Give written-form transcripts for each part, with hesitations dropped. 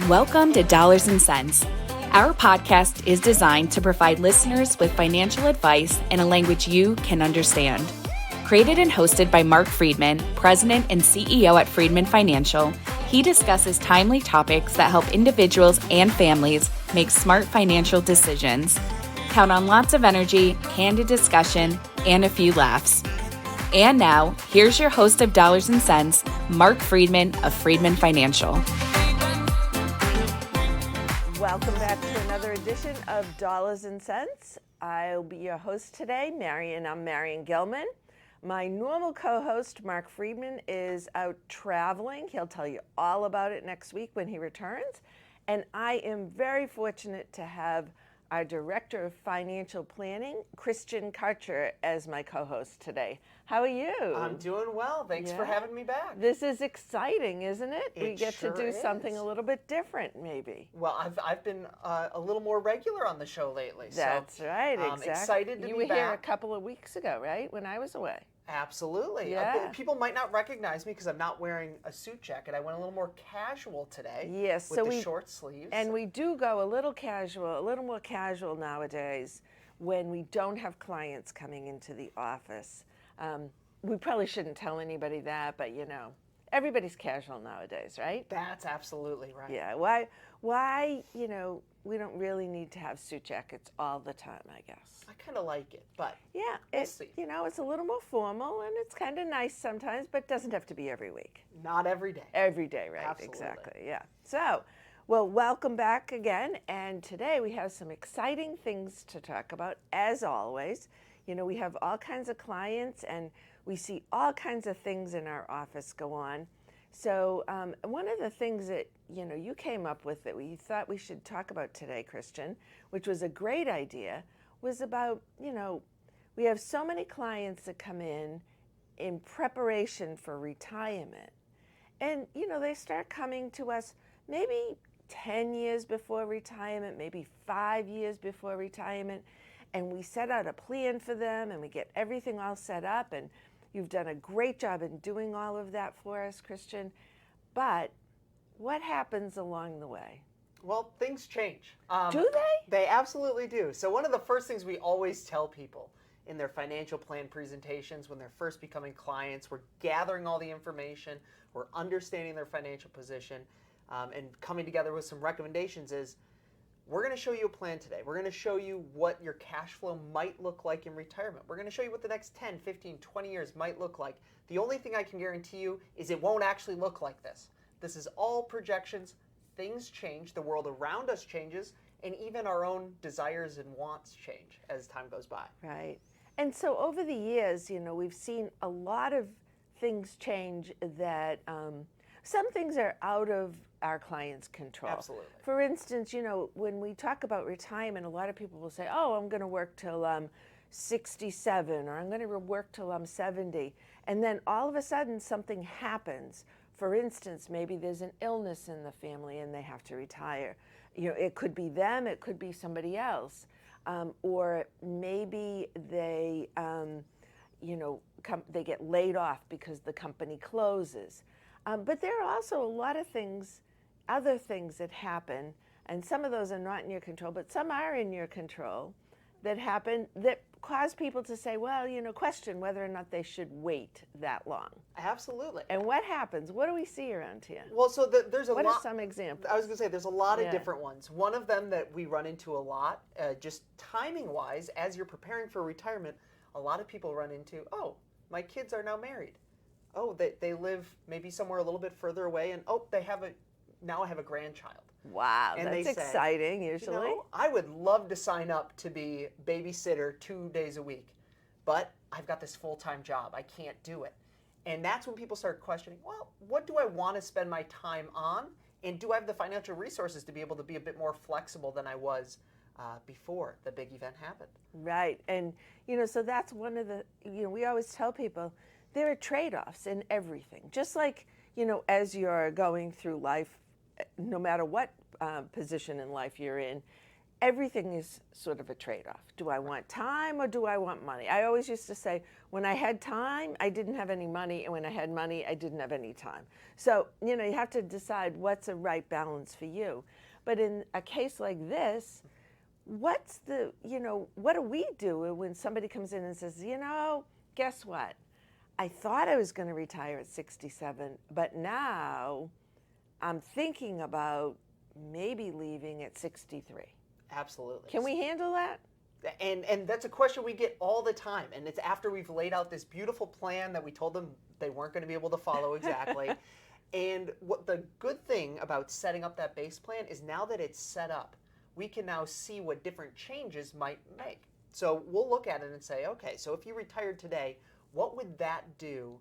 Welcome to Dollars and Cents. Our podcast is designed to provide listeners with financial advice in a language you can understand. Created and hosted by Marc Freedman, President and CEO at Freedman Financial, he discusses timely topics that help individuals and families make smart financial decisions. Count on lots of energy, candid discussion, and a few laughs. And now, here's your host of Dollars and Cents, Marc Freedman of Freedman Financial. Welcome back to another edition of Dollars and Cents. I'll be your host today, Marion. I'm Marion Gilman. My normal co-host, Marc Freedman, is out traveling. He'll tell you all about it next week when he returns. And I am very fortunate to have our Director of Financial Planning, Christian Karcher, as my co-host today. How are you? I'm doing well. Thanks for having me back. This is exciting, isn't it? We get sure to do something a little bit different, maybe. Well, I've been a little more regular on the show lately. That's so right, I'm exactly. excited to you be were back. Here a couple of weeks ago, right? When I was away. Absolutely. Yeah. People might not recognize me because I'm not wearing a suit jacket. I went a little more casual today. Yes, with the short sleeves. And we do go a little more casual nowadays when we don't have clients coming into the office. We probably shouldn't tell anybody that, but you know, everybody's casual nowadays, right? That's absolutely right. Yeah. Why, you know, we don't really need to have suit jackets all the time, I guess. I kind of like it, but yeah, we'll see. You know, it's a little more formal and it's kind of nice sometimes, but it doesn't have to be every week. Not every day. Every day, right? Absolutely. Exactly. Yeah. So, well, welcome back again. And today we have some exciting things to talk about, as always. You know, we have all kinds of clients and we see all kinds of things in our office go on. So one of the things that, you know, you came up with that we thought we should talk about today, Christian, which was a great idea, was about, you know, we have so many clients that come in preparation for retirement. And, you know, they start coming to us maybe 10 years before retirement, maybe 5 years before retirement, and we set out a plan for them and we get everything all set up, and you've done a great job in doing all of that for us, Christian. But what happens along the way? Well, things change. Do they? They absolutely do. So one of the first things we always tell people in their financial plan presentations when they're first becoming clients, we're gathering all the information, we're understanding their financial position, and coming together with some recommendations is, we're going to show you a plan today. We're going to show you what your cash flow might look like in retirement. We're going to show you what the next 10, 15, 20 years might look like. The only thing I can guarantee you is it won't actually look like this. This is all projections. Things change. The world around us changes. And even our own desires and wants change as time goes by. Right. And so over the years, you know, we've seen a lot of things change that some things are out of our clients' control. Absolutely. For instance, you know, when we talk about retirement, a lot of people will say, oh, I'm going to work till I'm 67 or I'm going to work till I'm 70. And then all of a sudden something happens. For instance, maybe there's an illness in the family and they have to retire. You know, it could be them, it could be somebody else. Or maybe they, you know, they get laid off because the company closes. But there are also a lot of things, other things that happen, and some of those are not in your control, but some are in your control that happen that cause people to say, well, you know, question whether or not they should wait that long. Absolutely. And what happens? What do we see around here? Well, so there's a lot. What are some examples? I was going to say there's a lot of different ones. One of them that we run into a lot, just timing-wise, as you're preparing for retirement, a lot of people run into, oh, my kids are now married. Oh, they live maybe somewhere a little bit further away, and oh, now I have a grandchild. Wow, and that's exciting usually. You know, I would love to sign up to be babysitter 2 days a week, but I've got this full-time job. I can't do it. And that's when people start questioning, well, what do I want to spend my time on? And do I have the financial resources to be able to be a bit more flexible than I was before the big event happened? Right, and you know, so that's one of the, you know, we always tell people, there are trade-offs in everything. Just like, you know, as you're going through life, no matter what position in life you're in, everything is sort of a trade-off. Do I want time or do I want money? I always used to say, when I had time, I didn't have any money, and when I had money, I didn't have any time. So, you have to decide what's a right balance for you. But in a case like this, what do we do when somebody comes in and says, guess what? I thought I was going to retire at 67, but now I'm thinking about maybe leaving at 63. Absolutely. Can we handle that? And that's a question we get all the time. And it's after we've laid out this beautiful plan that we told them they weren't going to be able to follow exactly. And what the good thing about setting up that base plan is now that it's set up, we can now see what different changes might make. So we'll look at it and say, okay, so if you retired today, what would that do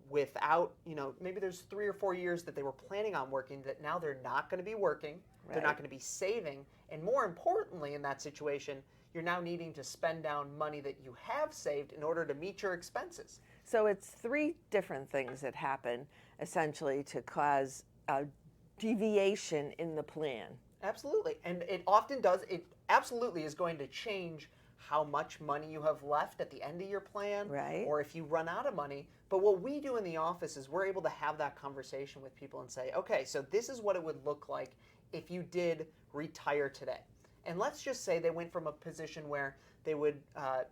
without, maybe there's 3 or 4 years that they were planning on working that now they're not going to be working, they're not going to be saving, and more importantly in that situation, you're now needing to spend down money that you have saved in order to meet your expenses. So it's 3 different things that happen essentially to cause a deviation in the plan. Absolutely. And it often does. It absolutely is going to change how much money you have left at the end of your plan, right, or if you run out of money. But what we do in the office is we're able to have that conversation with people and say, okay, so this is what it would look like if you did retire today. And let's just say they went from a position where they would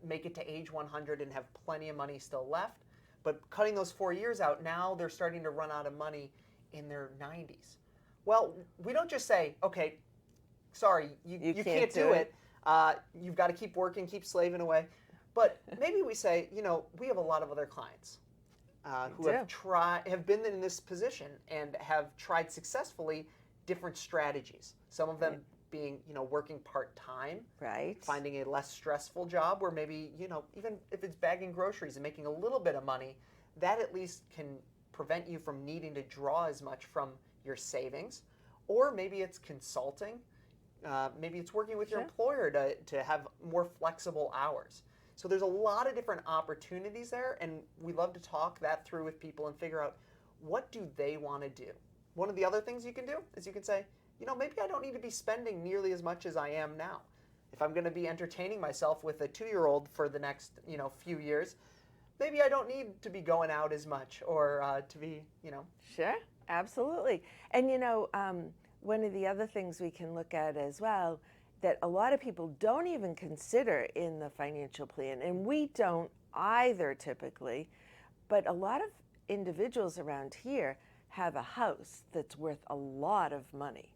make it to age 100 and have plenty of money still left, but cutting those 4 years out, now they're starting to run out of money in their 90s. Well, we don't just say, okay, sorry, you can't do it. You've got to keep working, keep slaving away. But maybe we say, we have a lot of other clients who have been in this position and have tried successfully different strategies. Some of them being, working part-time, right, finding a less stressful job where maybe, even if it's bagging groceries and making a little bit of money, that at least can prevent you from needing to draw as much from your savings. Or maybe it's consulting. Maybe it's working with your employer to have more flexible hours. So there's a lot of different opportunities there, and we love to talk that through with people and figure out what do they want to do. One of the other things you can do is you can say, maybe I don't need to be spending nearly as much as I am now. If I'm going to be entertaining myself with a 2-year-old for the next, few years, maybe I don't need to be going out as much or to be, Sure, absolutely. And, one of the other things we can look at as well that a lot of people don't even consider in the financial plan, and we don't either typically, but a lot of individuals around here have a house that's worth a lot of money,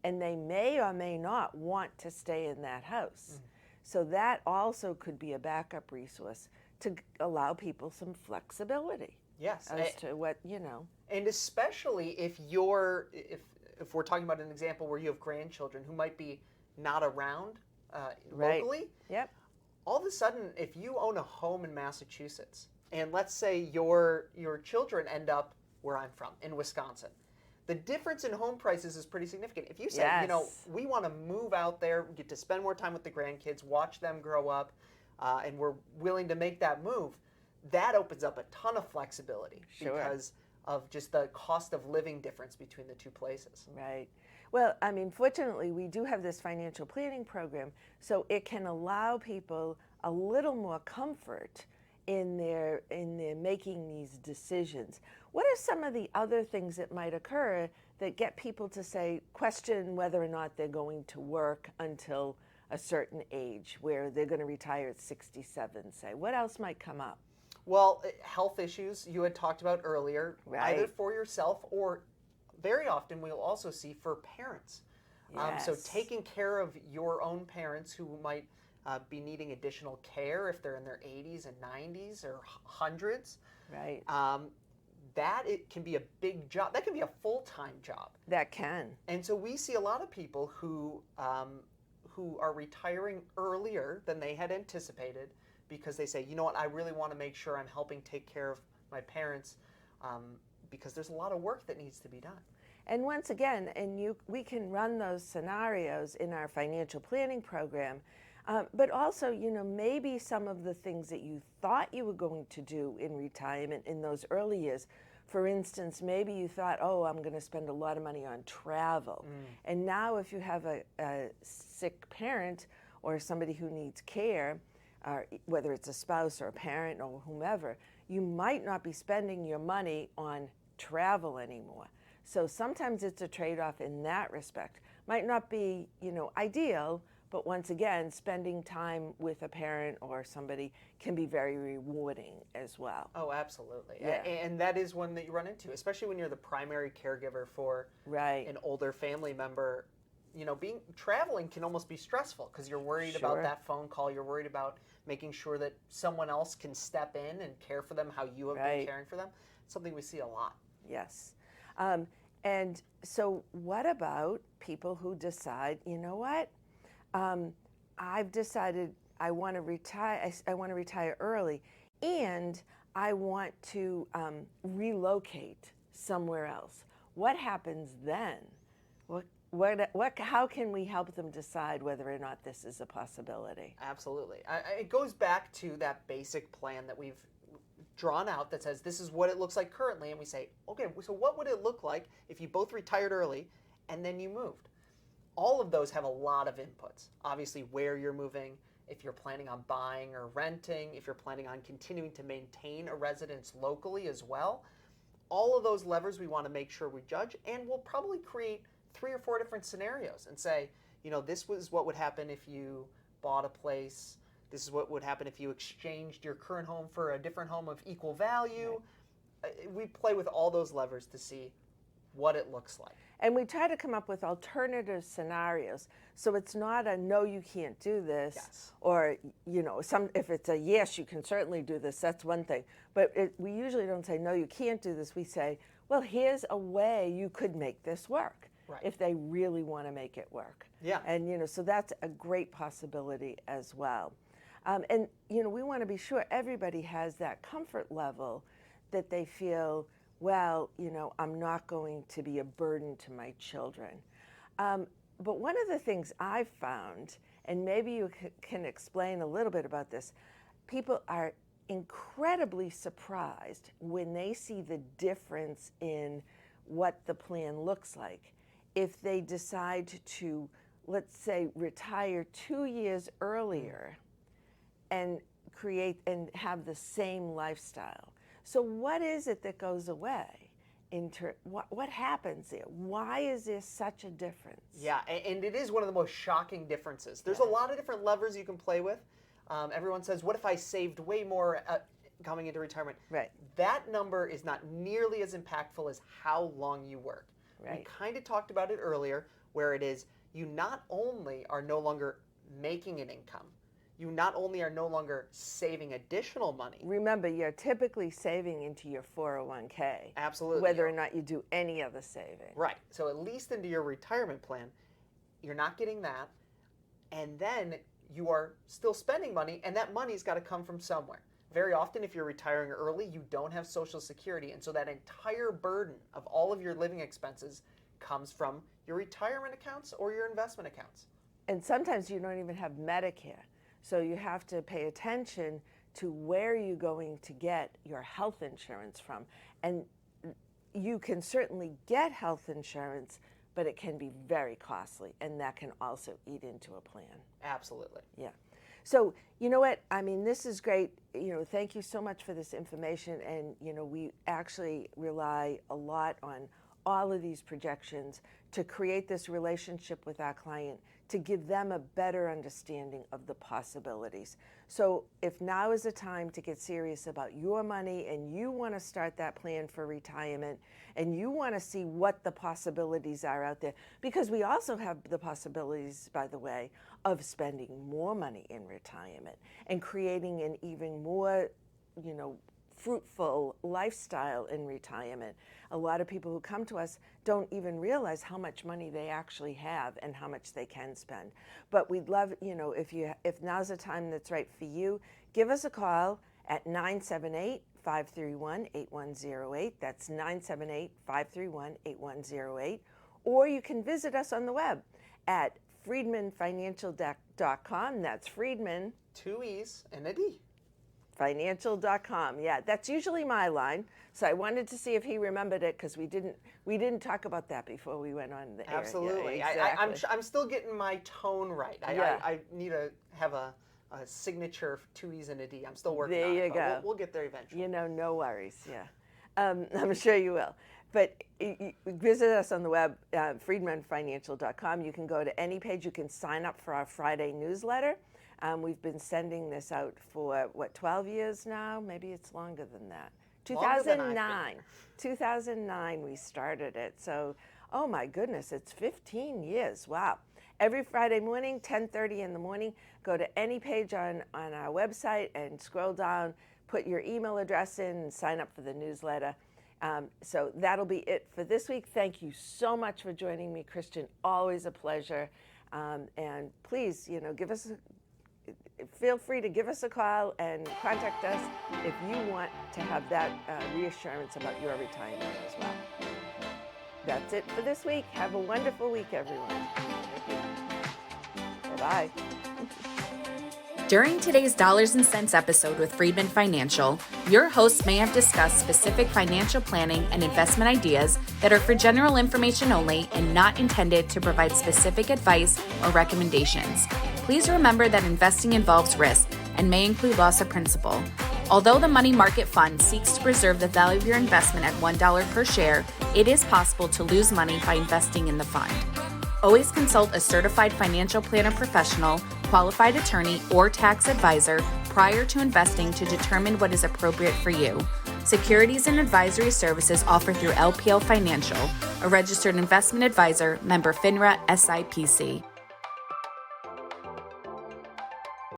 and they may or may not want to stay in that house. So that also could be a backup resource to allow people some flexibility. Yes. As to what, And especially if we're talking about an example where you have grandchildren who might be not around locally. Yep. All of a sudden, if you own a home in Massachusetts, and let's say your children end up where I'm from, in Wisconsin, the difference in home prices is pretty significant. If you say, we want to move out there, get to spend more time with the grandkids, watch them grow up, and we're willing to make that move, that opens up a ton of flexibility because of just the cost of living difference between the two places. Right. Well, fortunately, we do have this financial planning program, so it can allow people a little more comfort in their making these decisions. What are some of the other things that might occur that get people to question whether or not they're going to work until a certain age, where they're going to retire at 67, say? What else might come up? Well, health issues you had talked about earlier, right, either for yourself or very often we'll also see for parents. Yes. So taking care of your own parents who might be needing additional care if they're in their 80s and 90s or hundreds. Right. That it can be a big job. That can be a full-time job. That can. And so we see a lot of people who are retiring earlier than they had anticipated because they say, I really want to make sure I'm helping take care of my parents because there's a lot of work that needs to be done. And once again, we can run those scenarios in our financial planning program, but also, maybe some of the things that you thought you were going to do in retirement in those early years, For instance, maybe you thought, oh, I'm going to spend a lot of money on travel. And now if you have a sick parent or somebody who needs care, whether it's a spouse or a parent or whomever, you might not be spending your money on travel anymore. So sometimes it's a trade-off in that respect. Might not be, ideal, but once again, spending time with a parent or somebody can be very rewarding as well. Oh, absolutely. Yeah. And that is one that you run into, especially when you're the primary caregiver for an older family member. Traveling can almost be stressful because you're worried about that phone call. You're worried about making sure that someone else can step in and care for them how you have been caring for them. It's something we see a lot. Yes. And so what about people who decide, you know what, I've decided I want to retire. I want to retire early, and I want to relocate somewhere else. What happens then? How can we help them decide whether or not this is a possibility? Absolutely. It goes back to that basic plan that we've drawn out that says this is what it looks like currently, and we say, okay, so what would it look like if you both retired early and then you moved? All of those have a lot of inputs. Obviously, where you're moving, if you're planning on buying or renting, if you're planning on continuing to maintain a residence locally as well. All of those levers we want to make sure we judge, and we'll probably create 3 or 4 different scenarios and say, this was what would happen if you bought a place. This is what would happen if you exchanged your current home for a different home of equal value. Right. We play with all those levers to see what it looks like. And we try to come up with alternative scenarios. So it's not a no, you can't do this. Yes. Or, if it's a yes, you can certainly do this, that's one thing. But we usually don't say, no, you can't do this. We say, well, here's a way you could make this work. Right. If they really want to make it work. Yeah. And, so that's a great possibility as well. And, we want to be sure everybody has that comfort level that they feel, well, I'm not going to be a burden to my children. But one of the things I've found, and maybe you can explain a little bit about this, people are incredibly surprised when they see the difference in what the plan looks like. If they decide to, let's say, retire 2 years earlier and create and have the same lifestyle. So what is it that goes away? What happens there? Why is there such a difference? Yeah, and it is one of the most shocking differences. There's a lot of different levers you can play with. Everyone says, what if I saved way more coming into retirement? Right. That number is not nearly as impactful as how long you work. Right. We kind of talked about it earlier, where it is you not only are no longer making an income, you not only are no longer saving additional money. Remember, you're typically saving into your 401k. Absolutely. Whether or not you do any other saving. Right. So at least into your retirement plan, you're not getting that. And then you are still spending money, and that money's got to come from somewhere. Very often, if you're retiring early, you don't have Social Security. And so that entire burden of all of your living expenses comes from your retirement accounts or your investment accounts. And sometimes you don't even have Medicare. So you have to pay attention to where you're going to get your health insurance from. And you can certainly get health insurance, but it can be very costly, and that can also eat into a plan. Absolutely. Yeah. So, you know what? I mean, this is great. Thank you so much for this information. And, we actually rely a lot on all of these projections to create this relationship with our client, to give them a better understanding of the possibilities. So if now is the time to get serious about your money and you want to start that plan for retirement and you want to see what the possibilities are out there, because we also have the possibilities, by the way, of spending more money in retirement and creating an even more, fruitful lifestyle in retirement. A lot of people who come to us don't even realize how much money they actually have and how much they can spend. But we'd love, if now's the time that's right for you, give us a call at 978-531-8108. That's 978-531-8108. Or you can visit us on the web at freedmanfinancial.com. That's Freedman. 2 E's and a D. freedmanfinancial.com. Yeah, that's usually my line. So I wanted to see if he remembered it because we didn't talk about that before we went on the air. Absolutely. Yeah, exactly. I'm still getting my tone right. I need to have a signature 2 E's and a D. I'm still working on it. There you go. We'll get there eventually. No worries. Yeah, I'm sure you will. But visit us on the web, freedmanfinancial.com. You can go to any page. You can sign up for our Friday newsletter. We've been sending this out for, 12 years now? Maybe it's longer than that. 2009. 2009 we started it. So, oh my goodness, it's 15 years. Wow. Every Friday morning, 10:30 in the morning, go to any page on our website and scroll down, put your email address in, and sign up for the newsletter. So that'll be it for this week. Thank you so much for joining me, Christian. Always a pleasure. And please, feel free to give us a call and contact us if you want to have that reassurance about your retirement as well. That's it for this week. Have a wonderful week, everyone. Bye-bye. During today's Dollars and Cents episode with Freedman Financial, your hosts may have discussed specific financial planning and investment ideas that are for general information only and not intended to provide specific advice or recommendations. Please remember that investing involves risk and may include loss of principal. Although the money market fund seeks to preserve the value of your investment at $1 per share, it is possible to lose money by investing in the fund. Always consult a certified financial planner professional, qualified attorney, or tax advisor prior to investing to determine what is appropriate for you. Securities and advisory services offered through LPL Financial, a registered investment advisor, member FINRA SIPC.